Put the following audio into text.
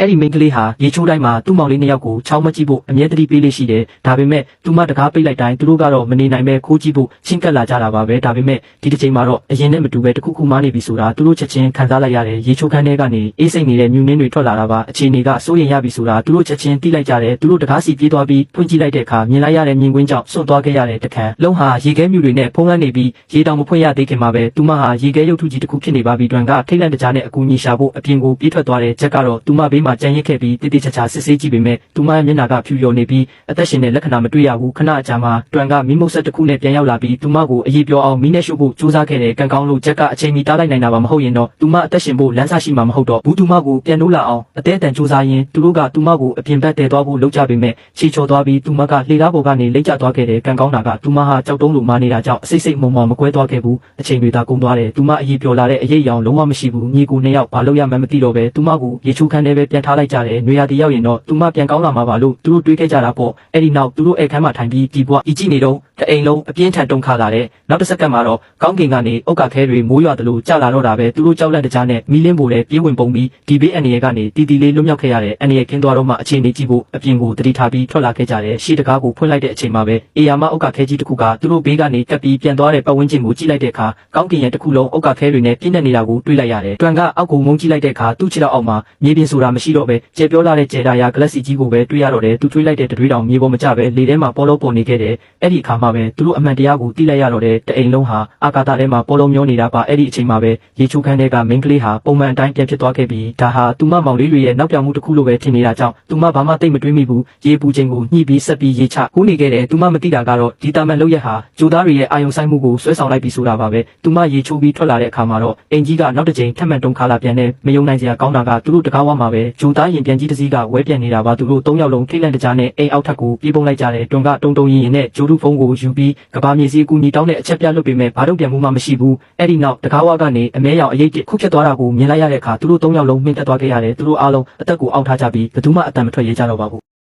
အဲ့ဒီမိန်းကလေးဟာရေချိုးတိုင်းမှာသူ့မောင်လေးနှစ်ယောက်ကိုချောင်းမကြည့်ဖို့အမြဲတမ်းပေးလေးရှိတယ်ဒါပေမဲ့သူမတကားပိတ်လိုက်တိုင်းသူတို့ကတော့မနေနိုင်ပဲခိုးကြည့်ဖို့ချင်းကပ်လာကြတာပါပဲဒါပေမဲ့ဒီတစ်ချိန်မှာတော့အရင်နဲ့မတူပဲတခုခုမှနေပြီဆိုတာသူတို့ချက်ချင်းခံစားလိုက်ရတယ်ရေချိုးခန်းထဲကနေအေးစိတ်နေတဲ့မြူနင်းတွေထွက်လာတာပါအခြေအနေကစိုးရိမ်ရပြီဆိုတာသူတို့ချက်ချင်းသိလိုက်ကြတယ်သူတို့တကားစီပြေးသွားပြီးဖွင့်ကြည့်လိုက်တဲ့အခါမြင်လိုက်ရတဲ့မြင်ကွင်းကြောင့်စွန့်သွားခဲ့ရတဲ့တခန်းလုံးဟာရေခဲမြူတွေနဲ့ဖုံးလွှမ်းနေပြီးရေတောင်မဖွင့်ရသေးခင်မှာပဲသူမဟာရေခဲရုပ်ထုကြီးတစ်ခုဖြစ်နေပါပြီတွန်ကထိတ်လန့်တကြားနဲ့အကူအညီရှာဖို့အပြင်ကိုပြေးထွက်သွားတဲ့ချက်ကတော့သူမဘေးမှာကြံရစ်ခဲ့ပြီးတိတိကျကျစစ်ဆေးကြည့်ပေမဲ့သူမရဲ့မျက်နှာကဖြူလျော်နေပြီးအသက်ရှင်တဲ့လက္ခဏာမတွေ့ရဘူးခဏအကြာမှာတွန်ကမိမုတ်ဆက်တစ်ခုနဲ့ပြန်ရောက်လာပြီးသူမကိုအေးပြောအောင်မီးနဲ့ရှို့ဖို့ကြိုးစားခဲ့တဲ့ကံကောင်းလို့ချက်ကအချိန်မီတားလိုက်နိုင်တာပါမဟုတ်ရင်တော့သူမအသက်ရှင်ဖို့လမ်းစာရှိမှာမဟုတ်တော့ဘူးသူမကိုပြန်လို့လာအောင်အသေးအတန်ကြိုးစားရင်းသူတို့ကသူမကိုအပြင်ဘက်တည်သွားဖို့လုပ်ကြပေမဲ့ချီချော်သွားပြီးသူမကလှေကားပေါ်ကနေလိမ့်ကျသွားခဲ့တဲ့ကံကောင်းတာကသူမဟာကြောက်တုံးလိုမာနေတာကြောင့်အစိတ်စိတ်မုံမကွဲသွားခဲ့ဘူးအချိန်တွေသာကုန်သွားတယ်သူမအေးပြောလာတဲ့အရေးအယောင်လုံးဝမရှိဘူးညီကိုနှစ်ယောက်ဘာလို့ရမှန်းမသိတော့ပဲသူမကိုရေချိုးခန်းထဲပဲပြန်ထားလိုက်ကြတယ်နွေရာသီရောက်ရင်တော့သူမပြန်ကောင်းလာမှာပါလို့သူတို့တွေးခဲ့ကြတာပေါ့အဲ့ဒီနောက်သူတို့အခန်းမှာထိုင်ပြီးဒီဘွားကြည့်နေတော့တအိမ်လုံးအပြင်းထန်တုန်ခါလာတယ်နောက်တစ်စက္ကန့်မှာတော့ကောင်းကင်ကနေအုတ်ကခဲတွေမိုးရွာသလိုကျလာတော့တာပဲသူတို့ကြောက်လန့်တကြားနဲ့မီးလင်းပိုလည်းပြေးဝင်ပုံပြီးဒီဘေးအန်ရီကနေတီတီလေးလွတ်မြောက်ခဲ့ရတဲ့အန်ရီကင်းသွားတော့မှအခြေအနေကြည့်ဖို့အပြင်ကိုတတိထားပြီးထွက်လာခဲ့ကြတယ်ရှေ့တကားကိုဖွင့်လိုက်တဲ့အချိန်မှာပဲအေယာမအုတ်ကခဲကြီးတစ်ခုကသူတို့ဘေးကနေတက်ပြီးပြန်သွားတဲ့ပတ်ဝန်းကျင်ကိုကြည့်လိုက်တဲ့အခါကောင်းကင်ရဲ့တစ်ခုလုံးအုတ်ကခဲတွေနဲ့ပြည့်နေနေတာကိုတွေးလိုက်ရတယ်တွန်ကအောက်ကိုငုံကြည့်လိုက်တဲ့အခါသူ့ခြေထောက်အောက်မှာမြေပြင်ဆိုတာမရှိတော့ပဲကျေပြောလာတဲ့ကျေတာယာဂလက်စီကြီးကိုပဲတွေးရတော့တယ်သူတွေးလိုက်တဲ့တွေးတောင်မြေပေါ်မကျပဲလေထဲမှာပေါ်လို့ပေါ်နေခဲ့တယ်အဲ့ဒီအခါမှပဲသူတို့အမှန်တရားကိုသိလိုက်ရတော့တယ်တအိမ်လုံးဟာအာကာသထဲမှာပေါ်လို့မျောနေတာပါအဲ့ဒီအချိန်မှာပဲရေချိုးခန်းထဲကမင်းကလေးဟာပုံမှန်အတိုင်းပြန်ဖြစ်သွားခဲ့ပြီးဒါဟာသူမမောင်လေးတွေရဲ့နောက်ပြောင်မှုတစ်ခုလိုပဲထင်နေတာကြောင့်သူမဘာမှသိမတွေးမိဘူးရေပူချိန်ကိုညှိပြီးဆက်ပြီးရေချကူးနေခဲ့တယ်သူမမသိတာကတော့ဒီတာမန်လုပ်ရက်ဟာဂျိုသားတွေရဲ့အာယုံဆိုင်မှုကိုဆွဲဆောင်လိုက်ပြီးဆိုတာပါပဲသူမရေချိုးပြီးထွက်လာတဲ့အခါမှာတော့အင်ကြီးကနောက်တစ်ချိန်ထပ်မံတုံခါလာပြန်တဲ့မယုံနိုင်စရာကောင်းတာကသူတို့တကားဝမှာပဲဂျိုသားရင်ပြန်ကြီးတစ်စီးကဝဲပြန်နေတာပါသူတို့၃ယောက်လုံးထိတ်လန့်တကြားနဲ့အိမ်အောက်ထပ်ကိုပြေးပုံလိုက်ကြတယ်တွန်ကတုံရင်နဲ့ဂျိုဒူဖုန်းကိုယူပြီးကဘာမြေစီအကူညီတောင်းတဲ့အချက်ပြလွတ်ပေမဲ့ဘာတော့ပြန်မှုမှမရှိဘူးအဲ့ဒီနောက်တကားဝကနေအမဲရောင်အရေးတစ်ခုဖြစ်သွားတာကိုမြင်လိုက်ရတဲ့အခါသူတို့၃ယောက်လုံးမှင်တက်သွားခဲ့ရတယ်သူတို့အားလုံးအသက်ကိုအောင့်ထားကြပြီးဘယ်သူမှအတန်မထွက်ရဲကြတော့ပါဘူး